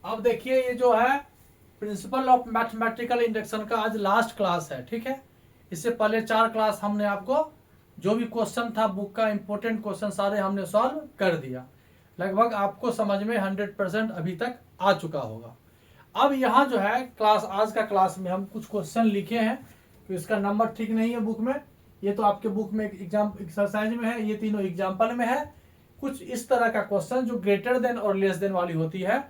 अब देखिए ये जो है प्रिंसिपल ऑफ मैथमेटिकल इंडक्शन का आज लास्ट क्लास है, ठीक है। इससे पहले 4 क्लास हमने आपको जो भी क्वेश्चन था बुक का इंपॉर्टेंट क्वेश्चन सारे हमने सॉल्व कर दिया। लगभग आपको समझ में 100% अभी तक आ चुका होगा। अब यहाँ जो है क्लास आज का क्लास में हम कुछ क्वेश्चन लिखे हैं, तो इसका नंबर ठीक नहीं है बुक में। ये तो आपके बुक में एग्जाम एक्सरसाइज में है, ये तीनों एग्जाम्पल में है। कुछ इस तरह का क्वेश्चन जो ग्रेटर देन और लेस देन वाली होती है,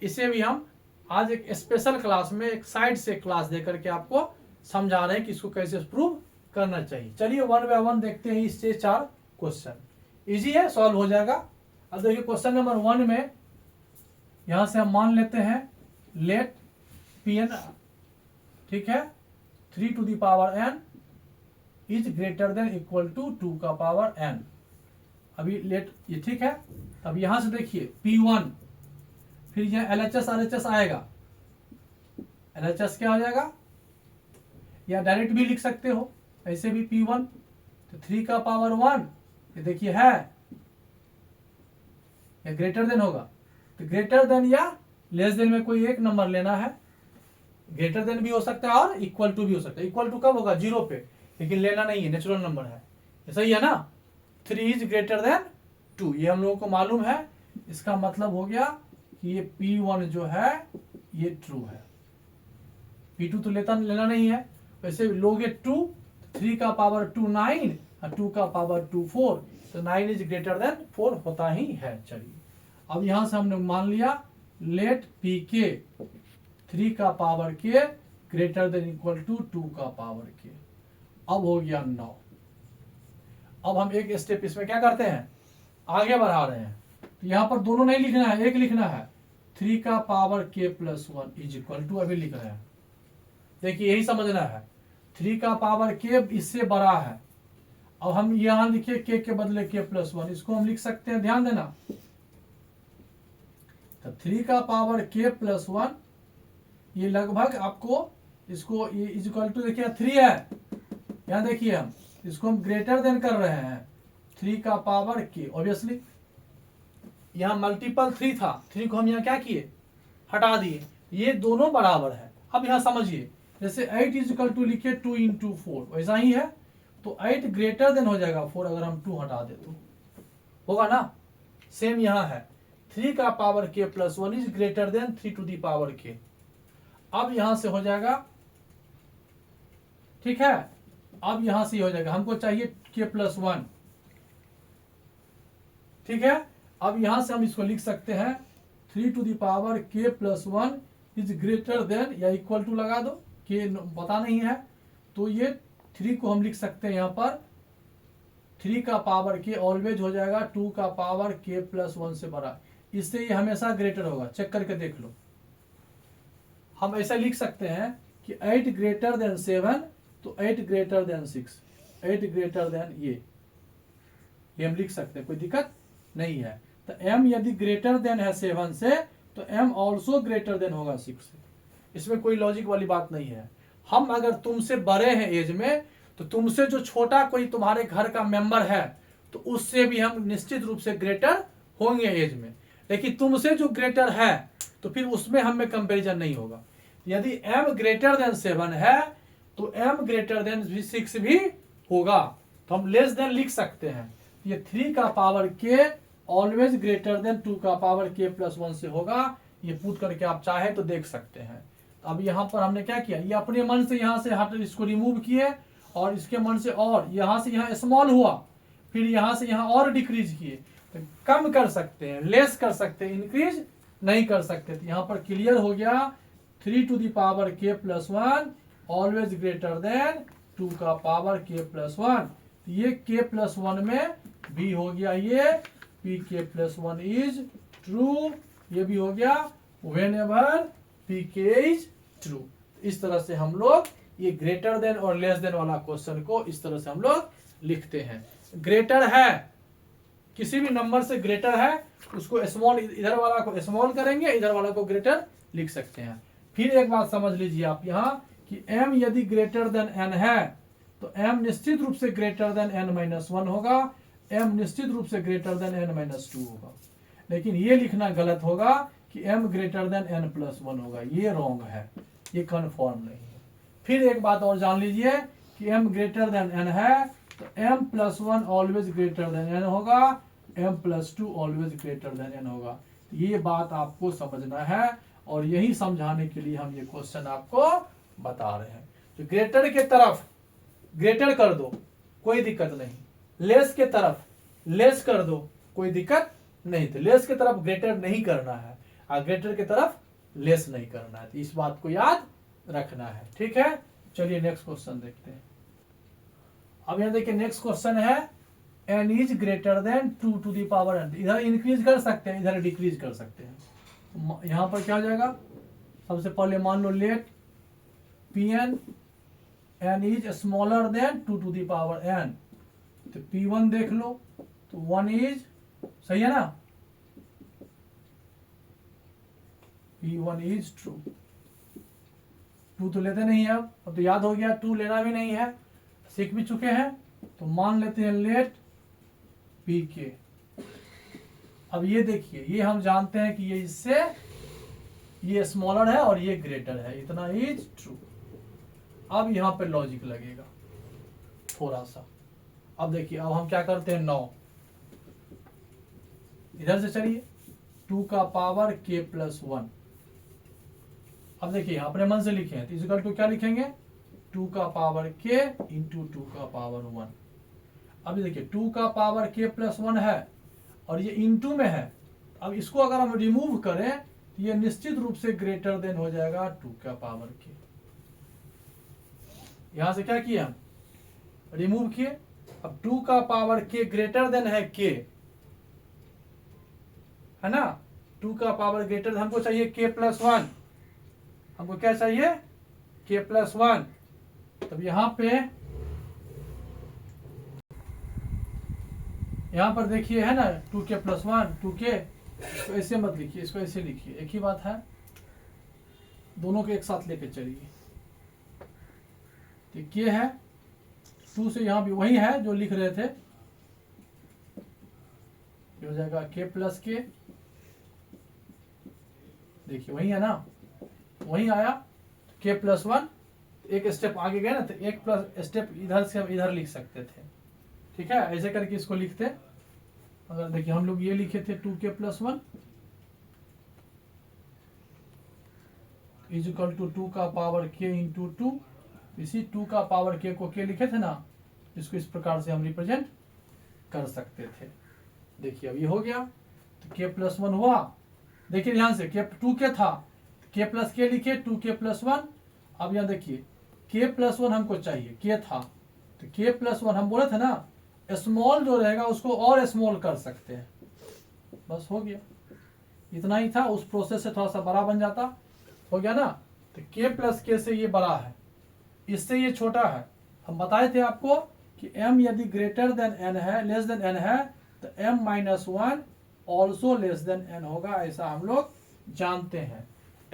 इसे भी हम आज एक स्पेशल क्लास में एक साइड से क्लास देकर के आपको समझा रहे हैं कि इसको कैसे प्रूव करना चाहिए। चलिए वन बाय वन देखते हैं इससे 4 क्वेश्चन। इजी है, सॉल्व हो जाएगा। अब देखिए क्वेश्चन नंबर 1 में यहां से हम मान लेते हैं लेट Pn, ठीक है, 3 to the power n is greater than equal to 2 का पावर n। अभी लेट ये ठीक है। अब यहां से देखिए P1, फिर यह LHS RHS आएगा। LHS क्या हो जाएगा, या डायरेक्ट भी लिख सकते हो ऐसे भी P1 तो 3 का पावर 1, ये देखिए है, या ग्रेटर देन होगा तो ग्रेटर देन या लेस देन में कोई एक नंबर लेना है। ग्रेटर देन भी हो सकता है और इक्वल टू भी हो सकता है। इक्वल टू कब होगा, 0 पे, लेकिन लेना नहीं है, नेचुरल नंबर है, ये सही है ना। 3 इज ग्रेटर देन 2, ये हम लोगों को मालूम है। इसका मतलब हो गया कि ये P1 जो है ये ट्रू है। P2 तो लेना नहीं है। वैसे लोगे 2, 3 का पावर 2 9 और 2 का पावर 2 4, तो 9 इज ग्रेटर देन 4 होता ही है। चलिए अब यहां से हमने मान लिया लेट Pk 3 का power k greater than equal to 2 का पावर k। अब हो गया 9। अब हम एक स्टेप इसमें क्या करते हैं, आगे बढ़ा रहे हैं। तो यहां पर दोनों नहीं लिखना है, एक लिखना है। 3 का power k plus 1 is equal to, अभी लिख रहे हैं, देखिए यही समझना है। 3 का पावर k इससे बड़ा है। अब हम यहां लिखे k के बदले k प्लस 1, इसको हम लिख सकते हैं, ध्यान देना। तो 3 का पावर k प्लस 1 ये लगभग आपको इसको ये इज इक्वल टू देखिए 3 है। यहां देखिए हम इसको हम ग्रेटर देन कर रहे हैं 3 का पावर k। ऑब्वियसली यहां मल्टीपल 3 था, 3 को हम यहां क्या किए, हटा दिए, ये दोनों बराबर है। अब यहां समझिए, जैसे 8 इज इक्वल टू लिखे 2 इंटू 4, वैसा ही है। तो 8 ग्रेटर देन हो जाएगा 4, अगर हम 2 हटा दे तो होगा ना। सेम यहां है, 3 का power k plus 1 is greater than 3 to the power k। अब यहां से हो जाएगा, ठीक है, अब यहां से हो जाएगा, हमको चाहिए k प्लस 1, ठीक है। अब यहां से हम इसको लिख सकते हैं 3 to the power k plus 1 is greater than या इक्वल टू लगा दो, k पता नहीं है तो ये 3 को हम लिख सकते हैं यहाँ पर 3 का पावर k ऑलवेज हो जाएगा 2 का पावर k प्लस 1 से बड़ा, इससे ये हमेशा ग्रेटर होगा। चेक करके देख लो, हम ऐसा लिख सकते हैं कि 8 ग्रेटर देन 7 तो 8 ग्रेटर देन 6, 8 ग्रेटर देन ये हम लिख सकते हैं, कोई दिक्कत नहीं है। तो m यदि ग्रेटर देन है 7 से तो m ऑल्सो ग्रेटर देन होगा 6 से। इसमें कोई लॉजिक वाली बात नहीं है। हम अगर तुमसे बड़े हैं एज में तो तुमसे जो छोटा कोई तुम्हारे घर का मेंबर है तो उससे भी हम निश्चित रूप से ग्रेटर होंगे एज में, लेकिन तुमसे जो ग्रेटर है तो फिर उसमें हमें कंपैरिजन नहीं होगा। यदि m ग्रेटर देन 7 है तो m ग्रेटर देन 6 भी होगा, तो हम लेस देन लिख सकते हैं। ये 3 का power k always greater than 2 का पावर k प्लस 1 से होगा। ये पुट करके आप चाहे तो देख सकते हैं। तो अब यहाँ पर हमने क्या किया, ये अपने मन से यहाँ से हट इसको रिमूव किए और इसके मन से, और यहाँ से यहाँ स्मॉल हुआ, फिर यहाँ से यहाँ और डिक्रीज किए। तो कम कर सकते हैं, लेस कर सकते हैं, इंक्रीज नहीं कर सकते। तो यहाँ पर क्लियर हो गया 3 to the power k plus 1 always greater than 2 का पावर k प्लस 1। ये k प्लस 1 में भी हो गया, ये pk प्लस 1 इज ट्रू, ये भी हो गया when ever pk is true. इस तरह से हम लोग ये ग्रेटर देन और लेस देन वाला क्वेश्चन को इस तरह से हम लोग लिखते हैं। ग्रेटर है, किसी भी नंबर से ग्रेटर है उसको स्मॉल, इधर वाला को स्मॉल करेंगे, इधर वाला को ग्रेटर लिख सकते हैं। फिर एक बात समझ लीजिए आप यहाँ कि m यदि ग्रेटर देन n है तो m निश्चित रूप से ग्रेटर देन n माइनस 1 होगा, m निश्चित रूप से ग्रेटर देन n माइनस 2 होगा। लेकिन ये लिखना गलत होगा कि m greater than n plus 1 होगा, ये रॉन्ग है, ये कन्फर्म नहीं है। फिर एक बात और जान लीजिए कि m ग्रेटर देन n है तो m plus 1 always greater then n होगा, m plus 2 always greater then n होगा। तो ये बात आपको समझना है और यही समझाने के लिए हम ये क्वेश्चन आपको बता रहे हैं। तो ग्रेटर के तरफ ग्रेटर कर दो, कोई दिक्कत नहीं, लेस के तरफ लेस कर दो, कोई दिक्कत नहीं। तो लेस के तरफ ग्रेटर नहीं करना है और ग्रेटर की तरफ लेस नहीं करना है, तो इस बात को याद रखना है, ठीक है। चलिए नेक्स्ट क्वेश्चन देखते हैं। अब यहां देखिए नेक्स्ट क्वेश्चन है n is greater than 2 to the power n। इधर इंक्रीज कर सकते हैं, इधर डिक्रीज कर सकते हैं। तो यहां पर क्या हो जाएगा, सबसे पहले मान लो let Pn n is smaller than 2 to the power n। तो P1 देख लो तो 1 इज, सही है ना, P1 इज ट्रू। 2 तो लेते नहीं है, अब तो याद हो गया 2 लेना भी नहीं है, सीख भी चुके हैं। तो मान लेते हैं लेट Pk। अब ये देखिए, ये हम जानते हैं कि ये इससे ये स्मॉलर है और ये ग्रेटर है, इतना इज ट्रू। अब यहां पे लॉजिक लगेगा थोड़ा सा। अब देखिए, अब हम क्या करते हैं, 9 इधर से चलिए 2 का पावर k प्लस 1। अब देखिए अपने मन से लिखे हैं तो इक्वल टू क्या लिखेंगे, 2 का पावर k इंटू 2 का पावर 1। अब देखिए 2 का पावर k प्लस 1 है और ये इंटू में है। अब इसको अगर हम रिमूव करें तो ये निश्चित रूप से ग्रेटर देन हो जाएगा 2 का पावर k। यहां से क्या किया, रिमूव किए। अब 2 का पावर k ग्रेटर देन है k, है ना, 2 का पावर ग्रेटर, हमको चाहिए k प्लस 1, हमको क्या चाहिए, k प्लस 1। तब यहां पर देखिए है ना 2k प्लस 1 2k, इसको ऐसे मत लिखिए, इसको ऐसे लिखिए, एक ही बात है, दोनों को एक साथ लेके चलिए। तो k है 2 से यहां भी वही है जो लिख रहे थे, ये हो जाएगा k प्लस k, देखिए वही है ना, वही आया k प्लस 1। एक स्टेप आगे गए ना तो एक प्लस स्टेप इधर से हम इधर लिख सकते थे, ठीक है, ऐसे करके इसको लिखते। अगर देखिए हम लोग ये लिखे थे 2k plus 1 is equal to 2 का पावर k इंटू 2। इसी 2 का पावर k को k लिखे थे ना, इसको इस प्रकार से हम रिप्रेजेंट कर सकते थे। देखिए अब ये हो गया, तो k प्लस 1 हुआ। देखिए ध्यान से k 2k था, k प्लस k लिखे 2k प्लस 1। अब यहाँ देखिए k प्लस 1 हमको चाहिए, k था तो k प्लस 1 हम बोले थे ना, स्मॉल जो रहेगा उसको और स्मॉल कर सकते हैं, बस हो गया, इतना ही था। उस प्रोसेस से थोड़ा सा बड़ा बन जाता, हो गया ना। तो k प्लस k से ये बड़ा है, इससे ये छोटा है। हम बताए थे आपको कि m यदि ग्रेटर देन n है, लेस देन n है, तो m minus 1 also less than n होगा, ऐसा हम लोग जानते हैं।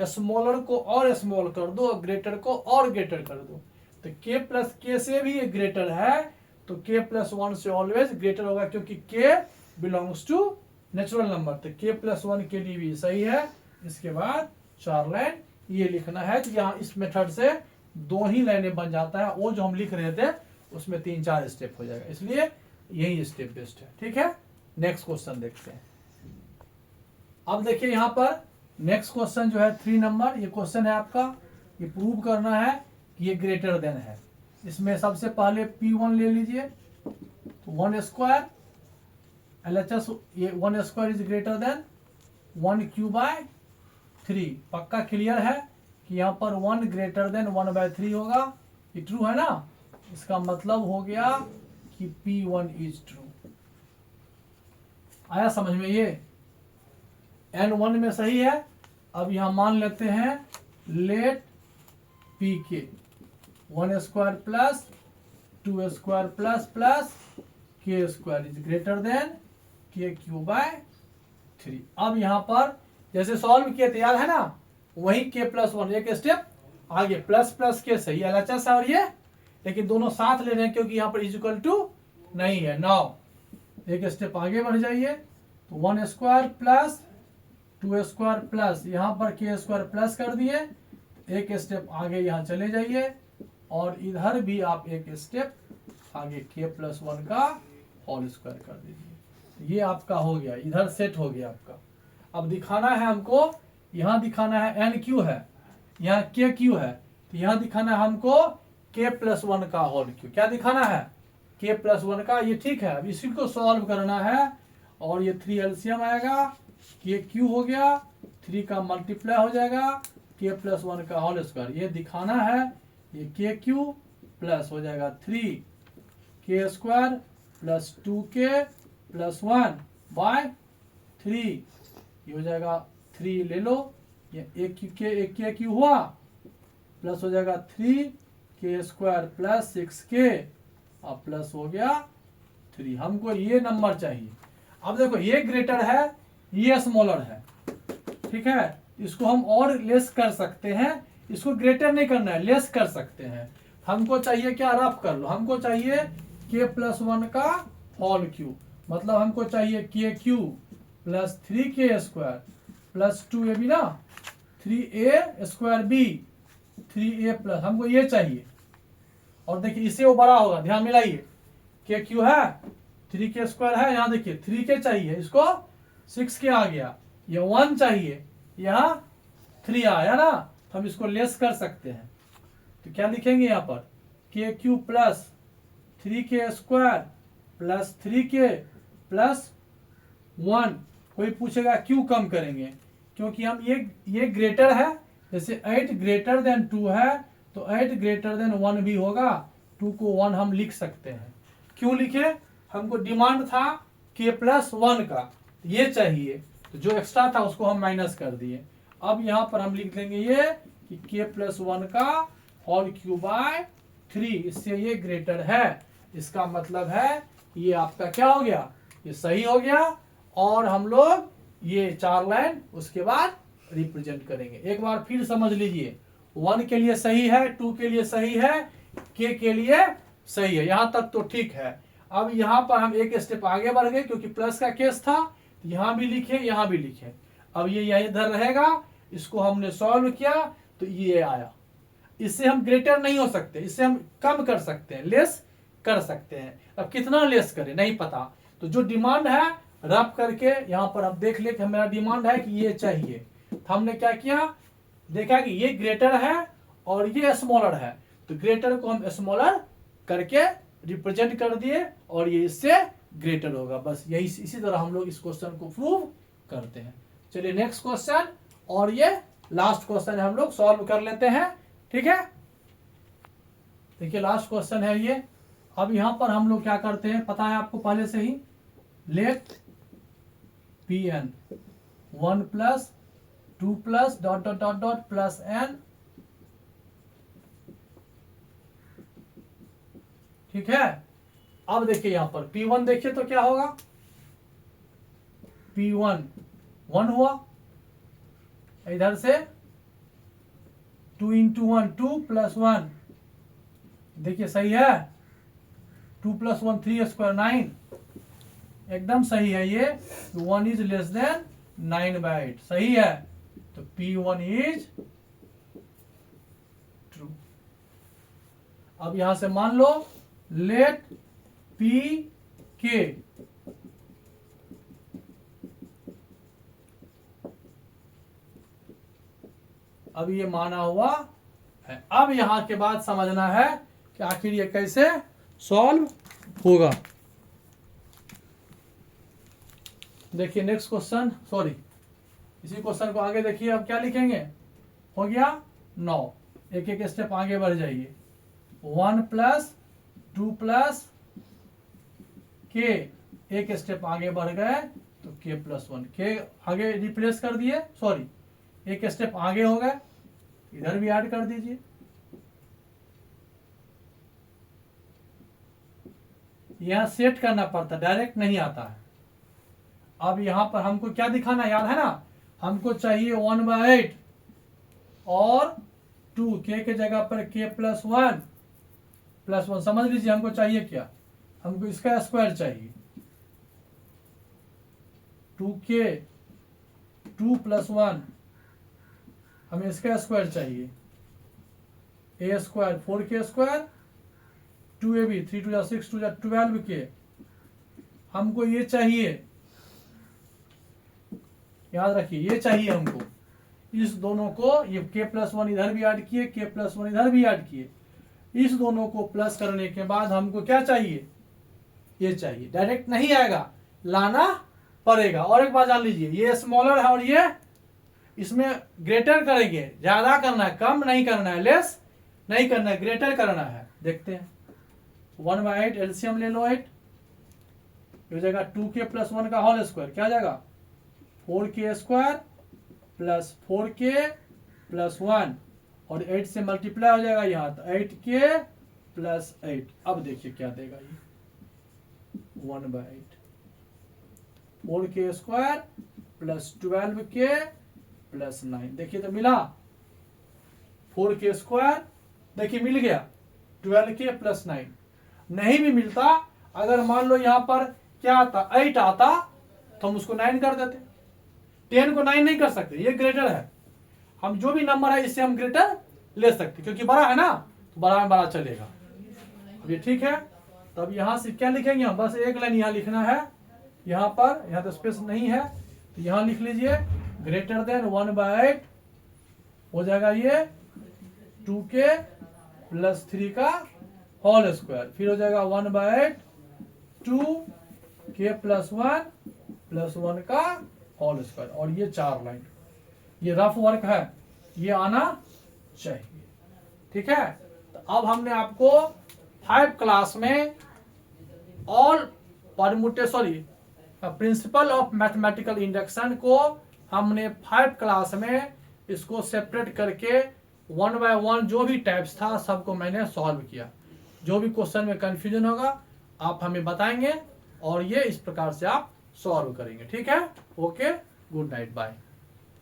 स्मॉलर को और स्मॉल कर दो और ग्रेटर को और ग्रेटर कर दो। तो k प्लस k से भी ये ग्रेटर है, तो k प्लस 1 से ऑलवेज ग्रेटर होगा, क्योंकि k belongs to natural number. तो k प्लस 1 के लिए भी सही है। इसके बाद 4 लाइन ये लिखना है। तो यहाँ इस मेथड से 2 ही लाइनें बन जाता है, वो जो हम लिख रहे थे उसमें 3-4 स्टेप हो जाएगा, इसलिए यही स्टेप बेस्ट है, ठीक है। नेक्स्ट क्वेश्चन देखते हैं। अब देखिए यहाँ पर नेक्स्ट क्वेश्चन जो है 3 नंबर, ये क्वेश्चन है आपका, ये प्रूव करना है कि ये ग्रेटर देन है। इसमें सबसे पहले P1 ले लीजिए, तो 1 स्क्वायर LHS, ये 1 square is greater than 1 cube by 3। पक्का क्लियर है कि यहाँ पर 1 ग्रेटर देन 1/3 होगा, ये ट्रू है ना। इसका मतलब हो गया कि P1 इज ट्रू। आया समझ में, ये N1 में सही है। अब यहां मान लेते हैं let Pk 1 square plus 2 square plus plus k square is greater than k cube by 3। अब यहां पर जैसे सॉल्व किए थे, याद है ना, वही k प्लस 1 एक स्टेप आगे, प्लस प्लस के सही LHS है और ये, लेकिन दोनों साथ ले रहे हैं क्योंकि यहाँ पर इज इक्वल टू नहीं है। नाउ एक स्टेप आगे बढ़ जाइए, तो 1 square plus two square plus यहाँ पर के स्क्वायर प्लस कर दिए, एक स्टेप आगे यहाँ चले जाइए और इधर भी आप एक स्टेप आगे के प्लस वन का होल स्क्वायर कर दीजिए। ये आपका हो गया, इधर सेट हो गया आपका। अब दिखाना है हमको, यहाँ दिखाना है एन क्यू है, यहाँ के क्यू है, तो यहाँ दिखाना है हमको के प्लस वन का होल क्यू। क्या दिखाना है? के प्लस वन का। ये ठीक है, अब इसी को सॉल्व करना है और ये 3 एलसीएम आएगा, के क्यू हो गया, 3 का मल्टीप्लाई हो जाएगा के प्लस वन का होल स्क्वायर। ये दिखाना है, ये के क्यू प्लस हो जाएगा 3 के square plus 2k plus 1 bye 3, ये हो जाएगा 3 ले लो, ये एक के क्यू हुआ प्लस हो जाएगा 3 के स्क्वायर प्लस 6k और प्लस हो गया 3। हमको ये नंबर चाहिए। अब देखो ये ग्रेटर है, ये स्मॉलर है, ठीक है। इसको हम और लेस कर सकते हैं, इसको ग्रेटर नहीं करना है, लेस कर सकते हैं। हमको चाहिए क्या, रफ कर लो, हमको चाहिए के प्लस वन का होल क्यू, मतलब हमको चाहिए के Q plus 3k square plus 2ab ना, 3a square B 3a plus, हमको ये चाहिए। और देखिए इससे वो बड़ा होगा, ध्यान मिलाइए, के क्यू है 3k स्क्वायर है, यहाँ देखिए 3k चाहिए, इसको 6k आ गया, ये 1 चाहिए, यहाँ 3 आया ना, तो हम इसको लेस कर सकते हैं। तो क्या लिखेंगे यहाँ पर, के Q plus 3k square plus 3k plus 1। कोई पूछेगा क्यों कम करेंगे, क्योंकि हम ये ग्रेटर है, जैसे 8 ग्रेटर देन 2 है तो 8 ग्रेटर देन 1 भी होगा, 2 को 1 हम लिख सकते हैं। क्यों लिखे, हमको डिमांड था के प्लस 1 का, ये चाहिए, तो जो एक्स्ट्रा था उसको हम माइनस कर दिए। अब यहाँ पर हम लिख लेंगे ये कि के प्लस 1 का होल क्यू बाय 3, इससे ये ग्रेटर है। इसका मतलब है ये आपका क्या हो गया, ये सही हो गया। और हम लोग ये 4 लाइन उसके बाद रिप्रेजेंट करेंगे। एक बार फिर समझ लीजिए, 1 के लिए सही है, 2 के लिए सही है, के लिए सही है, यहां तक तो ठीक है। अब यहां पर हम एक स्टेप आगे बढ़ गए, क्योंकि प्लस का केस था, यहां भी लिखे यहां भी लिखे। अब ये इधर रहेगा, इसको हमने सॉल्व किया तो ये आया। इससे हम ग्रेटर नहीं हो सकते, इससे हम कम कर सकते हैं, लेस कर सकते हैं। अब कितना लेस करें नहीं पता, तो जो डिमांड है रफ करके यहाँ पर आप देख ले कि मेरा डिमांड है कि ये चाहिए, तो हमने क्या किया, देखा कि ये ग्रेटर है और ये स्मॉलर है, तो ग्रेटर को हम स्मॉलर करके रिप्रेजेंट कर दिए और ये इससे ग्रेटर होगा। बस यही, इसी तरह हम लोग इस क्वेश्चन को प्रूव करते हैं। चलिए नेक्स्ट क्वेश्चन, और ये लास्ट क्वेश्चन हम लोग सॉल्व कर लेते हैं, ठीक है। देखिए लास्ट क्वेश्चन है ये। अब यहां पर हम लोग क्या करते हैं, पता है आपको पहले से ही, let P N 1 plus 2 plus dot dot dot dot plus N, ठीक है। अब देखिए यहां पर P1 देखिए तो क्या होगा, P1 1 हुआ, इधर से 2 इंटू 1 2 प्लस 1, देखिए सही है, 2 प्लस 1 3 स्क्वायर 9, एकदम सही है ये। 1 इज लेस देन 9/8, सही है, तो P1 इज ट्रू। अब यहां से मान लो लेट पी के अब ये माना हुआ है। अब यहां के बाद समझना है कि आखिर ये कैसे सॉल्व होगा। देखिए नेक्स्ट क्वेश्चन, सॉरी इसी क्वेश्चन को आगे देखिए। अब क्या लिखेंगे, हो गया 9, एक एक स्टेप आगे बढ़ जाइए। 1 प्लस 2 प्लस के, एक स्टेप आगे बढ़ गए तो के प्लस 1, के आगे रिप्लेस कर दिए, सॉरी एक स्टेप आगे हो गए, इधर भी ऐड कर दीजिए। यहां सेट करना पड़ता, डायरेक्ट नहीं आता है। अब यहां पर हमको क्या दिखाना, याद है ना, हमको चाहिए 1/8 और 2, के जगह पर के प्लस 1 समझ लीजिए। हमको चाहिए क्या, हमको इसका स्क्वायर चाहिए, 2k 2 + 1 हमें इसका स्क्वायर चाहिए, a square 4k square 2ab 3 2 6 2 12k, हमको ये चाहिए, याद रखिए ये चाहिए हमको। इस दोनों को ये k + 1 इधर भी ऐड किए, k + 1 इधर भी ऐड किए, इस दोनों को प्लस करने के बाद हमको क्या चाहिए, ये चाहिए। डायरेक्ट नहीं आएगा, लाना पड़ेगा। और एक बात जान लीजिए, ये स्मॉलर है और ये इसमें ग्रेटर करेंगे, ज्यादा करना है, कम नहीं करना है, लेस नहीं करना है, ग्रेटर करना है। देखते हैं 1/8 एलसीएम ले लो 8, हो जाएगा 2k + 1 का होल स्क्वायर, क्या जाएगा 4k स्क्वायर प्लस 4k + 1 और 8 से मल्टीप्लाई हो जाएगा यहाँ, तो 8k + 8। अब देखिए क्या देगा ये 1/8 4k स्क्वायर प्लस 12k + 9। देखिए तो मिला 4k स्क्वायर, देखिए मिल गया 12k + 9। नहीं भी मिलता, अगर मान लो यहाँ पर क्या आता 8 आता तो हम उसको 9 कर देते। 10 को 9 नहीं कर सकते, ये ग्रेटर है। हम जो भी नंबर है इससे हम ग्रेटर ले सकते, क्योंकि बड़ा है ना, तो बड़ा में बड़ा चलेगा। अब ये ठीक है, तब यहाँ से क्या लिखेंगे हम, बस एक लाइन यहाँ लिखना है, यहाँ पर, यहाँ तो स्पेस नहीं है, तो यहाँ लिख लीजिए ग्रेटर देन 1/8 हो जाएगा ये 2k + 3 का होल स्क्वायर, फिर हो जाएगा 1/8 2k + 1 + 1 का होल स्क्वायर। और ये 4 लाइन, ये रफ वर्क है, ये आना चाहिए। ठीक है, तो अब हमने आपको 5 क्लास में all principle of mathematical induction को हमने 5 क्लास में इसको सेपरेट करके 1 बाय 1 जो भी टाइप्स था सबको मैंने सॉल्व किया। जो भी क्वेश्चन में कंफ्यूजन होगा आप हमें बताएंगे और ये इस प्रकार से आप सॉल्व करेंगे। ठीक है, ओके, गुड नाइट, बाय।